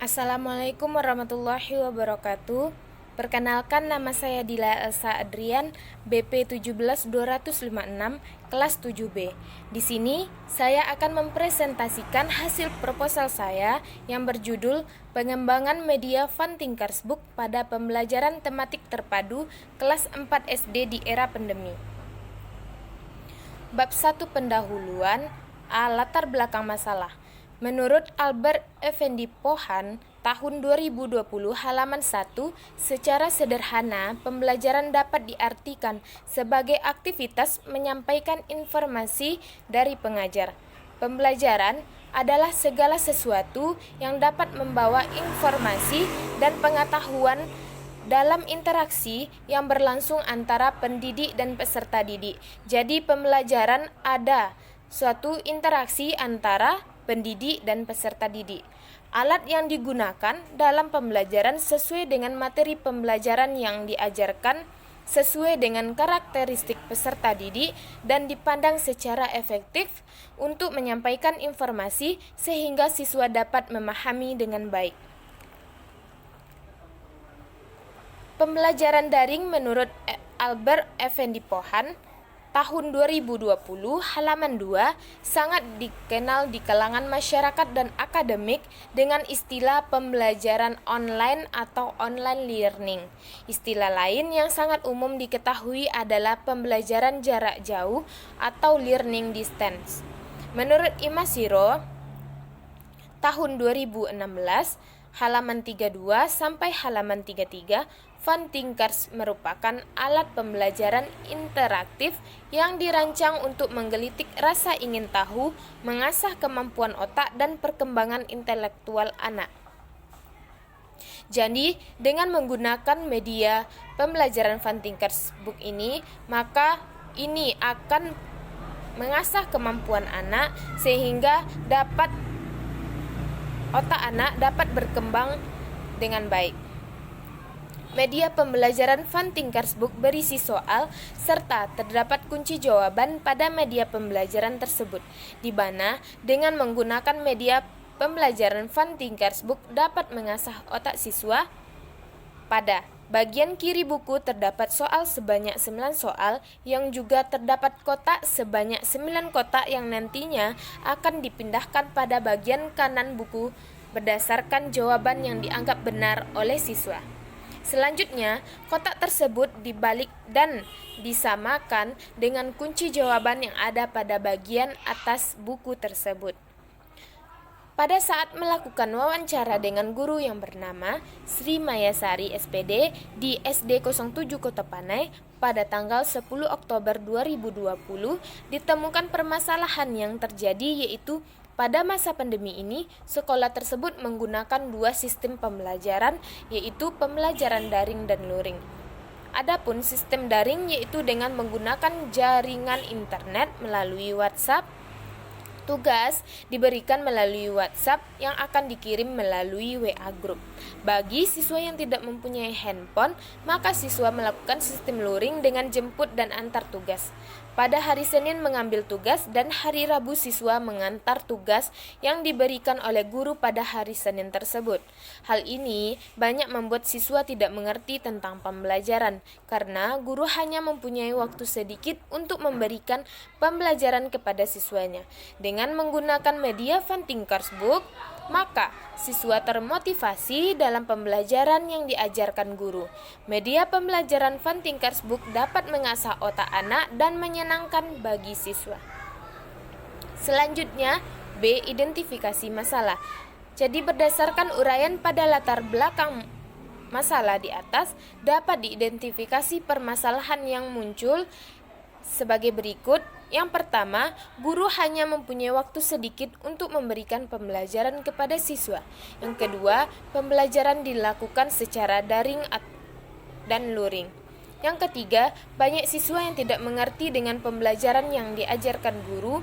Assalamualaikum warahmatullahi wabarakatuh. Perkenalkan, nama saya Dila Elsa Adrian, BP 17256, kelas 7B. Di sini saya akan mempresentasikan hasil proposal saya yang berjudul Pengembangan Media Van Tinkersbook pada pembelajaran tematik terpadu kelas 4 SD di era pandemi. Bab 1 pendahuluan, latar belakang masalah. Menurut Albert Effendi Pohan, tahun 2020 halaman 1, secara sederhana pembelajaran dapat diartikan sebagai aktivitas menyampaikan informasi dari pengajar. Pembelajaran adalah segala sesuatu yang dapat membawa informasi dan pengetahuan dalam interaksi yang berlangsung antara pendidik dan peserta didik. Jadi pembelajaran ada suatu interaksi antara pendidik dan peserta didik. Alat yang digunakan dalam pembelajaran sesuai dengan materi pembelajaran yang diajarkan, sesuai dengan karakteristik peserta didik, dan dipandang secara efektif untuk menyampaikan informasi sehingga siswa dapat memahami dengan baik. Pembelajaran daring menurut Albert Effendi Pohan, tahun 2020 halaman 2, sangat dikenal di kalangan masyarakat dan akademik dengan istilah pembelajaran online atau online learning. Istilah lain yang sangat umum diketahui adalah pembelajaran jarak jauh atau learning distance. Menurut Imashiro, tahun 2016 halaman 32 sampai halaman 33, Van Tinkers merupakan alat pembelajaran interaktif yang dirancang untuk menggelitik rasa ingin tahu, mengasah kemampuan otak dan perkembangan intelektual anak. Jadi, dengan menggunakan media pembelajaran Van Tinkersbook ini, maka ini akan mengasah kemampuan anak sehingga otak anak dapat berkembang dengan baik. Media pembelajaran Van Tinkersbook berisi soal serta terdapat kunci jawaban pada media pembelajaran tersebut, di mana dengan menggunakan media pembelajaran Van Tinkersbook dapat mengasah otak siswa. Pada bagian kiri buku terdapat soal sebanyak 9 soal yang juga terdapat kotak sebanyak 9 kotak yang nantinya akan dipindahkan pada bagian kanan buku berdasarkan jawaban yang dianggap benar oleh siswa. Selanjutnya, kotak tersebut dibalik dan disamakan dengan kunci jawaban yang ada pada bagian atas buku tersebut. Pada saat melakukan wawancara dengan guru yang bernama Sri Mayasari SPD di SD 07 Kota Panai pada tanggal 10 Oktober 2020, ditemukan permasalahan yang terjadi, yaitu pada masa pandemi ini, sekolah tersebut menggunakan dua sistem pembelajaran, yaitu pembelajaran daring dan luring. Adapun sistem daring yaitu dengan menggunakan jaringan internet melalui WhatsApp. Tugas diberikan melalui WhatsApp yang akan dikirim melalui WA Group. Bagi siswa yang tidak mempunyai handphone, maka siswa melakukan sistem luring dengan jemput dan antar tugas. Pada hari Senin mengambil tugas dan hari Rabu siswa mengantar tugas yang diberikan oleh guru pada hari Senin tersebut. Hal ini banyak membuat siswa tidak mengerti tentang pembelajaran karena guru hanya mempunyai waktu sedikit untuk memberikan pembelajaran kepada siswanya. Dengan menggunakan media Van Tinkersbook, maka siswa termotivasi dalam pembelajaran yang diajarkan guru. Media pembelajaran Van Tinkersbook dapat mengasah otak anak dan menyenangkan bagi siswa. Selanjutnya, B. Identifikasi masalah. Jadi berdasarkan uraian pada latar belakang masalah di atas, dapat diidentifikasi permasalahan yang muncul sebagai berikut. Yang pertama, guru hanya mempunyai waktu sedikit untuk memberikan pembelajaran kepada siswa. Yang kedua, pembelajaran dilakukan secara daring dan luring. Yang ketiga, banyak siswa yang tidak mengerti dengan pembelajaran yang diajarkan guru.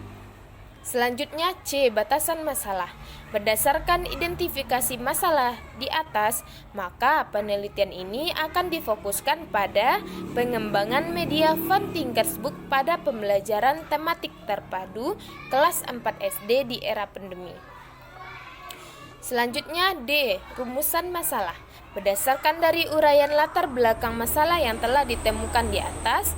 Selanjutnya, C. Batasan masalah. Berdasarkan identifikasi masalah di atas, maka penelitian ini akan difokuskan pada pengembangan media Van Tinkersbook pada pembelajaran tematik terpadu kelas 4 SD di era pandemi. Selanjutnya D. Rumusan masalah. Berdasarkan dari uraian latar belakang masalah yang telah ditemukan di atas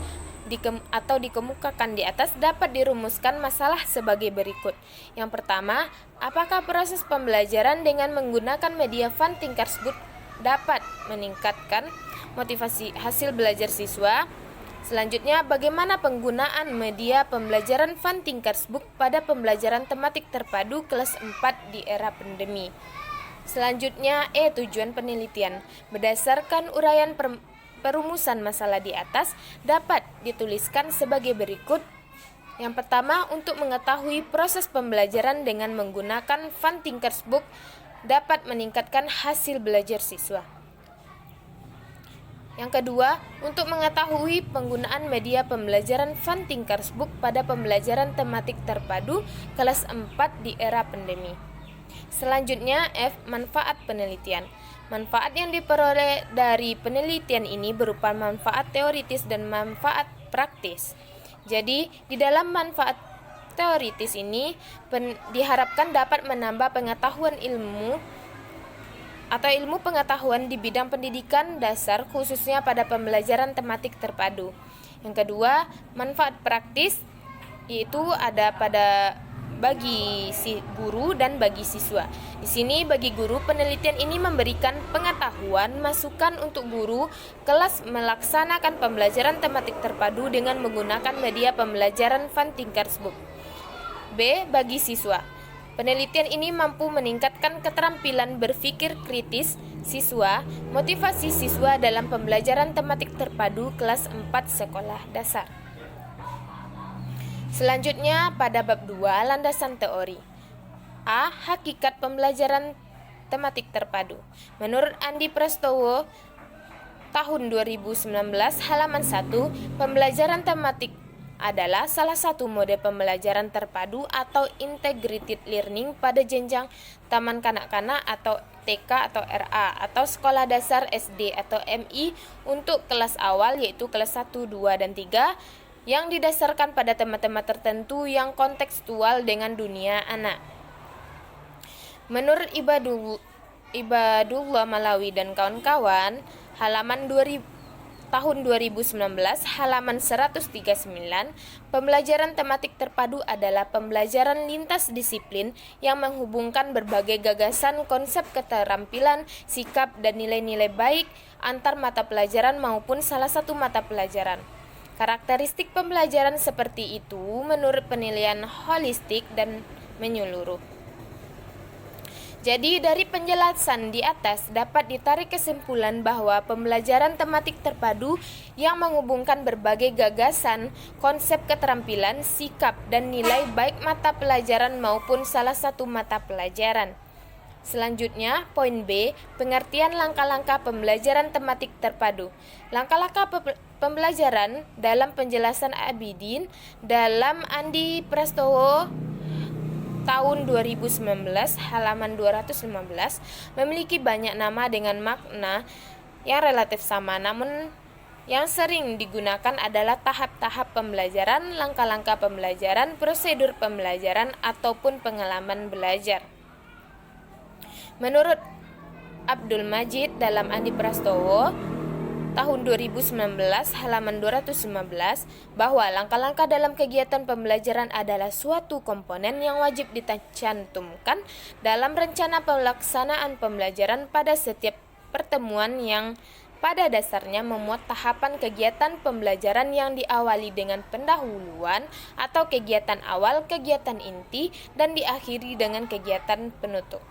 atau dikemukakan di atas, dapat dirumuskan masalah sebagai berikut. Yang pertama, apakah proses pembelajaran dengan menggunakan media Van Tinkersbook dapat meningkatkan motivasi hasil belajar siswa? Selanjutnya, bagaimana penggunaan media pembelajaran Van Tinkersbook pada pembelajaran tematik terpadu kelas 4 di era pandemi? Selanjutnya, tujuan penelitian. Berdasarkan uraian perumusan masalah di atas, dapat dituliskan sebagai berikut. Yang pertama, untuk mengetahui proses pembelajaran dengan menggunakan Van Tinkersbook dapat meningkatkan hasil belajar siswa. Yang kedua, untuk mengetahui penggunaan media pembelajaran Van Tinkersbook pada pembelajaran tematik terpadu kelas 4 di era pandemi. Selanjutnya, F. Manfaat penelitian. Manfaat yang diperoleh dari penelitian ini berupa manfaat teoritis dan manfaat praktis. Jadi, di dalam manfaat teoritis ini diharapkan dapat menambah pengetahuan ilmu atau ilmu pengetahuan di bidang pendidikan dasar khususnya pada pembelajaran tematik terpadu. Yang kedua, manfaat praktis yaitu ada pada bagi si guru dan bagi siswa. Di sini bagi guru, penelitian ini memberikan pengetahuan, masukan untuk guru kelas melaksanakan pembelajaran tematik terpadu dengan menggunakan media pembelajaran Van Tinkersbook. B. Bagi siswa. Penelitian ini mampu meningkatkan keterampilan berpikir kritis siswa, motivasi siswa dalam pembelajaran tematik terpadu kelas 4 sekolah dasar. Selanjutnya pada bab 2, landasan teori. A. Hakikat pembelajaran tematik terpadu. Menurut Andi Prastowo, tahun 2019, halaman 1, pembelajaran tematik adalah salah satu mode pembelajaran terpadu atau integrated learning pada jenjang taman kanak-kanak atau TK atau RA atau sekolah dasar SD atau MI untuk kelas awal yaitu kelas 1, 2, dan 3 yang didasarkan pada tema-tema tertentu yang kontekstual dengan dunia anak. Menurut Ibadullah Malawi dan kawan-kawan, halaman tahun 2019, halaman 139, pembelajaran tematik terpadu adalah pembelajaran lintas disiplin yang menghubungkan berbagai gagasan, konsep, keterampilan, sikap, dan nilai-nilai baik antar mata pelajaran maupun salah satu mata pelajaran. Karakteristik pembelajaran seperti itu menurut penilaian holistik dan menyeluruh. Jadi dari penjelasan di atas dapat ditarik kesimpulan bahwa pembelajaran tematik terpadu yang menghubungkan berbagai gagasan, konsep, keterampilan, sikap, dan nilai baik mata pelajaran maupun salah satu mata pelajaran. Selanjutnya, poin B, pengertian langkah-langkah pembelajaran tematik terpadu. Langkah-langkah pembelajaran dalam penjelasan Abidin dalam Andi Prastowo tahun 2019 halaman 215 memiliki banyak nama dengan makna yang relatif sama, namun yang sering digunakan adalah tahap-tahap pembelajaran, langkah-langkah pembelajaran, prosedur pembelajaran, ataupun pengalaman belajar. Menurut Abdul Majid dalam Andi Prastowo tahun 2019 halaman 215 bahwa langkah-langkah dalam kegiatan pembelajaran adalah suatu komponen yang wajib dicantumkan dalam rencana pelaksanaan pembelajaran pada setiap pertemuan yang pada dasarnya memuat tahapan kegiatan pembelajaran yang diawali dengan pendahuluan atau kegiatan awal, kegiatan inti, dan diakhiri dengan kegiatan penutup.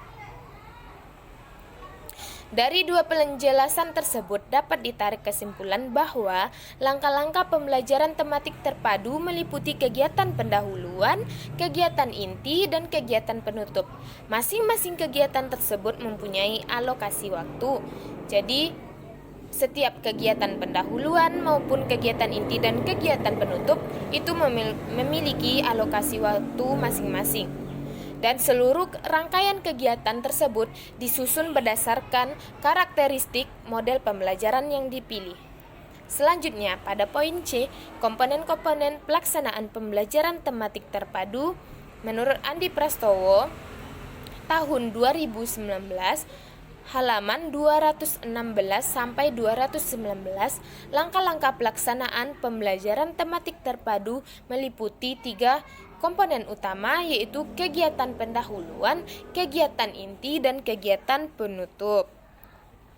Dari dua penjelasan tersebut dapat ditarik kesimpulan bahwa langkah-langkah pembelajaran tematik terpadu meliputi kegiatan pendahuluan, kegiatan inti, dan kegiatan penutup. Masing-masing kegiatan tersebut mempunyai alokasi waktu. Jadi, setiap kegiatan pendahuluan maupun kegiatan inti dan kegiatan penutup itu memiliki alokasi waktu masing-masing. Dan seluruh rangkaian kegiatan tersebut disusun berdasarkan karakteristik model pembelajaran yang dipilih. Selanjutnya, pada poin C, komponen-komponen pelaksanaan pembelajaran tematik terpadu, menurut Andi Prastowo, tahun 2019 halaman 216 sampai 219. Langkah-langkah pelaksanaan pembelajaran tematik terpadu meliputi 3 komponen utama, yaitu kegiatan pendahuluan, kegiatan inti, dan kegiatan penutup.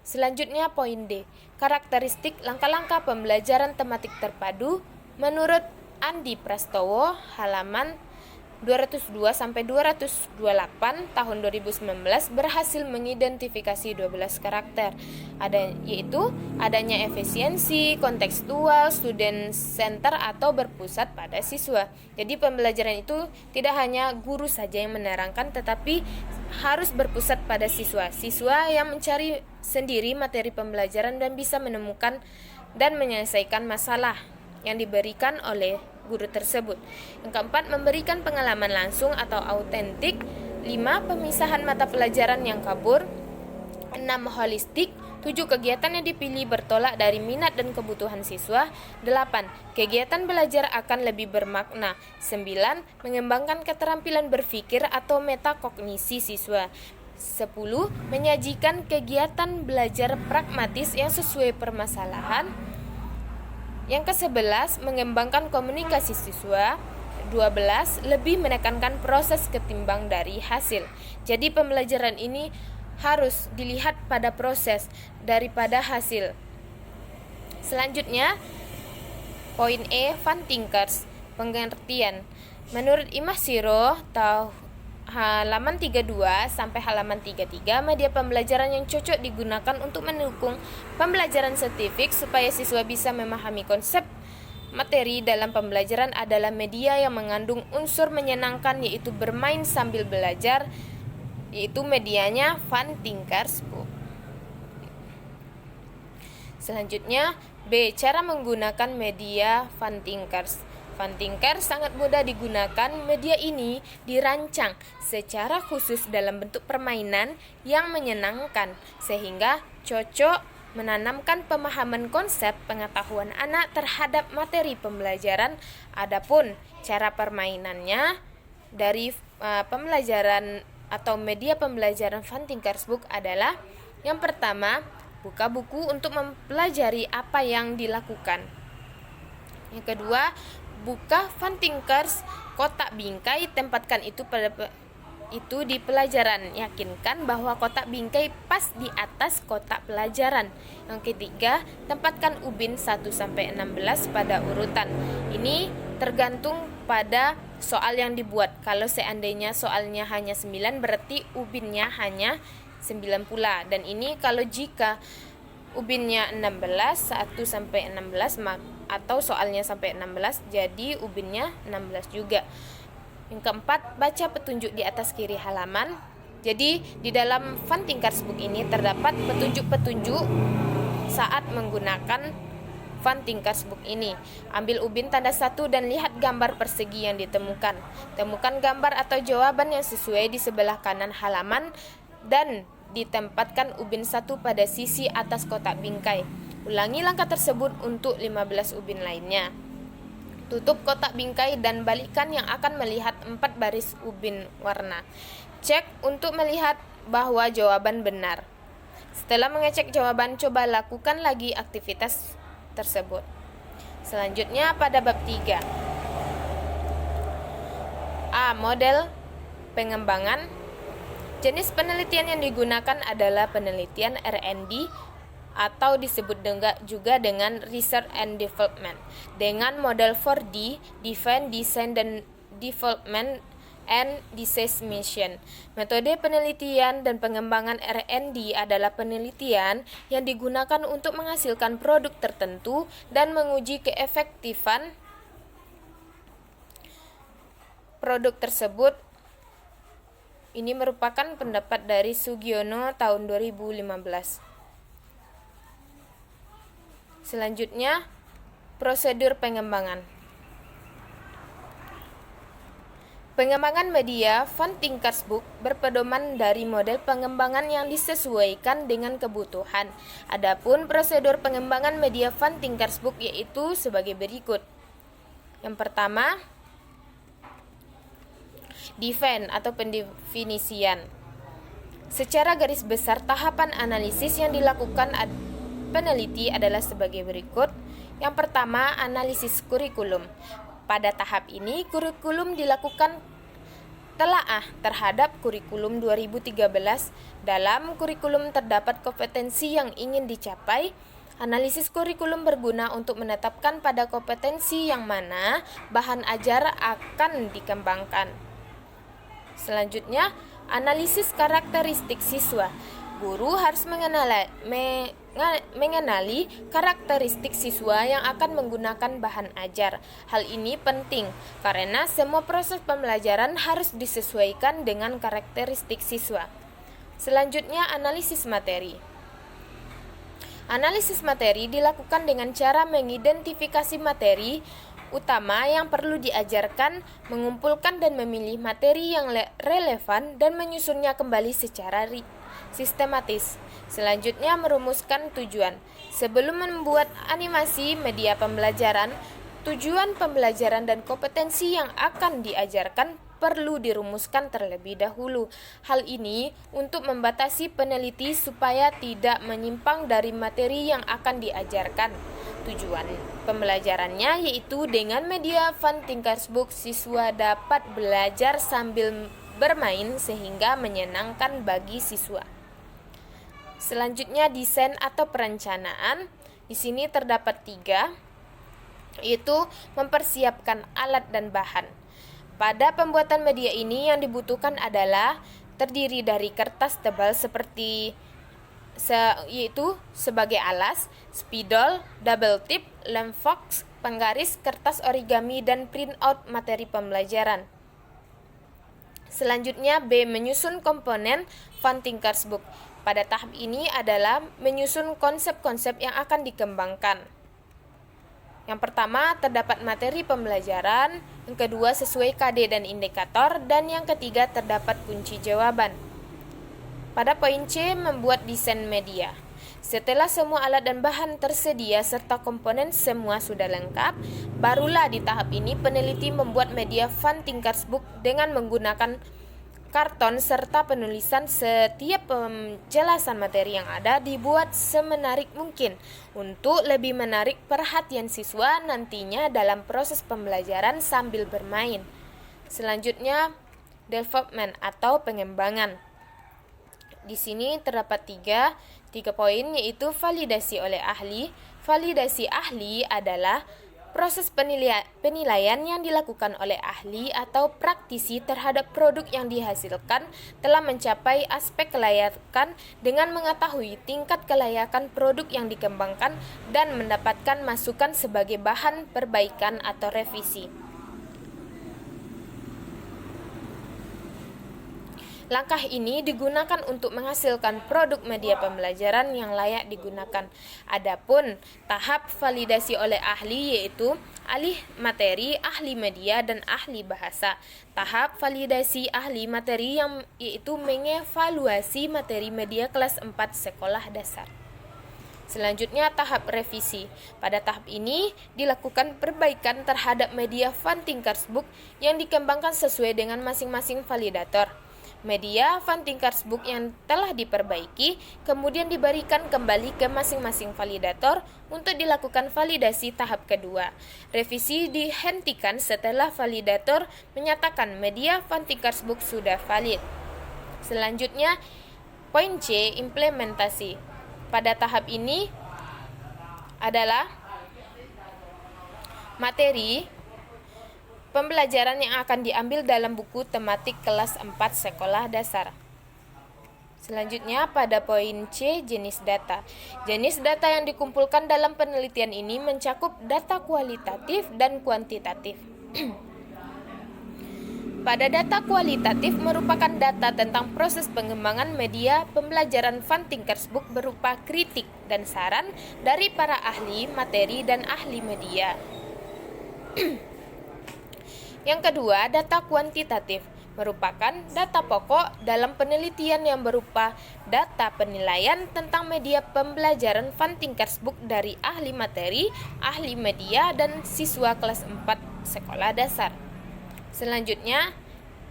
Selanjutnya poin D, karakteristik langkah-langkah pembelajaran tematik terpadu. Menurut Andi Prastowo, halaman 202 sampai 228 tahun 2019 berhasil mengidentifikasi 12 karakter. Yaitu adanya efisiensi, kontekstual, student center atau berpusat pada siswa. Jadi pembelajaran itu tidak hanya guru saja yang menerangkan, tetapi harus berpusat pada siswa. Siswa yang mencari sendiri materi pembelajaran dan bisa menemukan dan menyelesaikan masalah yang diberikan oleh guru tersebut. Yang keempat, memberikan pengalaman langsung atau autentik. 5. Pemisahan mata pelajaran yang kabur. 6. Holistik. 7. Kegiatan yang dipilih bertolak dari minat dan kebutuhan siswa. 8. Kegiatan belajar akan lebih bermakna. 9. Mengembangkan keterampilan berpikir atau metakognisi siswa. 10. Menyajikan kegiatan belajar pragmatis yang sesuai permasalahan. Yang ke-11, mengembangkan komunikasi siswa. 12. Lebih menekankan proses ketimbang dari hasil. Jadi pembelajaran ini harus dilihat pada proses daripada hasil. Selanjutnya, poin E, Fun Thinkers, pengertian. Menurut Imah Siro, halaman 32 sampai halaman 33, media pembelajaran yang cocok digunakan untuk mendukung pembelajaran saintifik supaya siswa bisa memahami konsep materi dalam pembelajaran adalah media yang mengandung unsur menyenangkan, yaitu bermain sambil belajar, yaitu medianya Fun Thinkers Book. Selanjutnya B, cara menggunakan media Fun Thinkers. Fun Thinkers sangat mudah digunakan. Media ini dirancang secara khusus dalam bentuk permainan yang menyenangkan, sehingga cocok menanamkan pemahaman konsep pengetahuan anak terhadap materi pembelajaran. Adapun cara permainannya dari pembelajaran atau media pembelajaran Fun Thinkers Book adalah: yang pertama, buka buku untuk mempelajari apa yang dilakukan. Yang kedua, buka Fun Thinkers kotak bingkai, tempatkan itu di pelajaran. Yakinkan bahwa kotak bingkai pas di atas kotak pelajaran. Yang ketiga, tempatkan ubin 1 sampai 16 pada urutan. Ini tergantung pada soal yang dibuat. Kalau seandainya soalnya hanya 9, berarti ubinnya hanya 9 pula. Dan ini kalau jika ubinnya 16, 1 sampai 16 atau soalnya sampai 16, jadi ubinnya 16 juga. Yang keempat, baca petunjuk di atas kiri halaman. Jadi di dalam Fun Thinkers Book ini terdapat petunjuk-petunjuk saat menggunakan Fun Thinkers Book ini. Ambil ubin tanda 1 dan lihat gambar persegi yang ditemukan. Temukan gambar atau jawaban yang sesuai di sebelah kanan halaman dan ditempatkan ubin 1 pada sisi atas kotak bingkai. Ulangi langkah tersebut untuk 15 ubin lainnya. Tutup kotak bingkai dan balikkan yang akan melihat 4 baris ubin warna. Cek untuk melihat bahwa jawaban benar. Setelah mengecek jawaban, coba lakukan lagi aktivitas tersebut. Selanjutnya pada bab 3. A. Model pengembangan. Jenis penelitian yang digunakan adalah penelitian R&D atau disebut juga dengan Research and Development dengan model 4D, Define, Design, dan Development and Dissemination. Metode penelitian dan pengembangan R&D adalah penelitian yang digunakan untuk menghasilkan produk tertentu dan menguji keefektifan produk tersebut. Ini merupakan pendapat dari Sugiono tahun 2015. Selanjutnya, prosedur pengembangan. Pengembangan media Fun Thinkers Book berpedoman dari model pengembangan yang disesuaikan dengan kebutuhan. Adapun prosedur pengembangan media Fun Thinkers Book yaitu sebagai berikut. Yang pertama, define atau pendefinisian. Secara garis besar, tahapan analisis yang dilakukan peneliti adalah sebagai berikut. Yang pertama, analisis kurikulum. Pada tahap ini, kurikulum dilakukan telaah terhadap kurikulum 2013. Dalam kurikulum terdapat kompetensi yang ingin dicapai. Analisis kurikulum berguna untuk menetapkan pada kompetensi yang mana bahan ajar akan dikembangkan. Selanjutnya, analisis karakteristik siswa. Guru harus mengenali karakteristik siswa yang akan menggunakan bahan ajar. Hal ini penting karena semua proses pembelajaran harus disesuaikan dengan karakteristik siswa. Selanjutnya, analisis materi. Analisis materi dilakukan dengan cara mengidentifikasi materi utama yang perlu diajarkan, mengumpulkan dan memilih materi yang relevan dan menyusunnya kembali secara sistematis. Selanjutnya, merumuskan tujuan. Sebelum membuat animasi media pembelajaran, tujuan pembelajaran dan kompetensi yang akan diajarkan perlu dirumuskan terlebih dahulu. Hal ini untuk membatasi peneliti supaya tidak menyimpang dari materi yang akan diajarkan. Tujuan pembelajarannya yaitu dengan media Fun Thinkers Book, siswa dapat belajar sambil bermain sehingga menyenangkan bagi siswa. Selanjutnya, desain atau perencanaan. Di sini terdapat 3, yaitu mempersiapkan alat dan bahan. Pada pembuatan media ini yang dibutuhkan adalah terdiri dari kertas tebal yaitu sebagai alas, spidol, double tip, lem fox, penggaris, kertas origami, dan printout materi pembelajaran. Selanjutnya, B. Menyusun komponen Fun Thinkers Book. Pada tahap ini adalah menyusun konsep-konsep yang akan dikembangkan. Yang pertama, terdapat materi pembelajaran. Yang kedua, sesuai KD dan indikator. Dan yang ketiga, terdapat kunci jawaban. Pada poin C, membuat desain media. Setelah semua alat dan bahan tersedia serta komponen semua sudah lengkap, barulah di tahap ini peneliti membuat media Fun Thinkers Book dengan menggunakan karton serta penulisan. Setiap penjelasan materi yang ada dibuat semenarik mungkin untuk lebih menarik perhatian siswa nantinya dalam proses pembelajaran sambil bermain. Selanjutnya, development atau pengembangan. Di sini terdapat tiga poin, yaitu validasi oleh ahli. Validasi ahli adalah proses penilaian yang dilakukan oleh ahli atau praktisi terhadap produk yang dihasilkan telah mencapai aspek kelayakan dengan mengetahui tingkat kelayakan produk yang dikembangkan dan mendapatkan masukan sebagai bahan perbaikan atau revisi. Langkah ini digunakan untuk menghasilkan produk media pembelajaran yang layak digunakan. Adapun tahap validasi oleh ahli yaitu ahli materi, ahli media, dan ahli bahasa. Tahap validasi ahli materi yang yaitu mengevaluasi materi media kelas 4 sekolah dasar. Selanjutnya, tahap revisi. Pada tahap ini dilakukan perbaikan terhadap media Fun Thinkers Book yang dikembangkan sesuai dengan masing-masing validator. Media Fun Thinkers Book yang telah diperbaiki kemudian diberikan kembali ke masing-masing validator untuk dilakukan validasi tahap kedua. Revisi dihentikan setelah validator menyatakan media Fun Thinkers Book sudah valid. Selanjutnya, poin C, implementasi. Pada tahap ini adalah materi pembelajaran yang akan diambil dalam buku tematik kelas 4 sekolah dasar. Selanjutnya, pada poin C, jenis data. Jenis data yang dikumpulkan dalam penelitian ini mencakup data kualitatif dan kuantitatif. Pada data kualitatif merupakan data tentang proses pengembangan media pembelajaran Fun Thinkers Book berupa kritik dan saran dari para ahli materi dan ahli media. Yang kedua, data kuantitatif merupakan data pokok dalam penelitian yang berupa data penilaian tentang media pembelajaran Fun Thinkers Book dari ahli materi, ahli media, dan siswa kelas 4 sekolah dasar. Selanjutnya,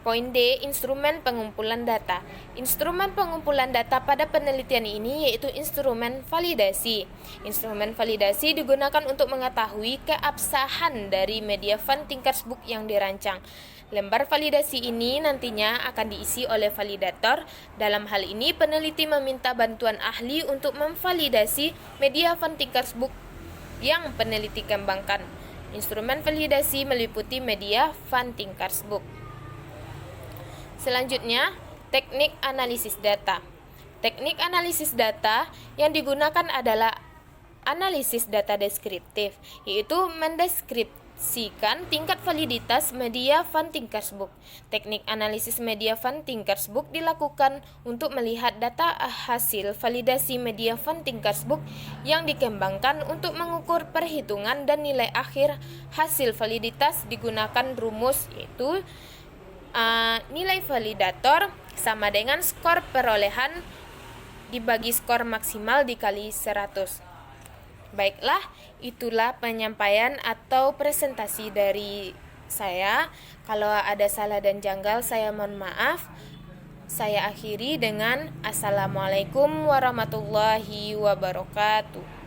Poin D, instrumen pengumpulan data. Instrumen pengumpulan data pada penelitian ini yaitu instrumen validasi. Instrumen validasi digunakan untuk mengetahui keabsahan dari media Van Tinkersbook yang dirancang. Lembar validasi ini nantinya akan diisi oleh validator. Dalam hal ini, peneliti meminta bantuan ahli untuk memvalidasi media Van Tinkersbook yang peneliti kembangkan. Instrumen validasi meliputi media Van Tinkersbook. Selanjutnya, teknik analisis data. Teknik analisis data yang digunakan adalah analisis data deskriptif, yaitu mendeskripsikan tingkat validitas media Van Tinkersbook. Teknik analisis media Van Tinkersbook dilakukan untuk melihat data hasil validasi media Van Tinkersbook yang dikembangkan untuk mengukur perhitungan dan nilai akhir hasil validitas digunakan rumus yaitu nilai validator sama dengan skor perolehan dibagi skor maksimal dikali 100. Baiklah, itulah penyampaian atau presentasi dari saya. Kalau ada salah dan janggal, saya mohon maaf. Saya akhiri dengan Assalamualaikum warahmatullahi wabarakatuh.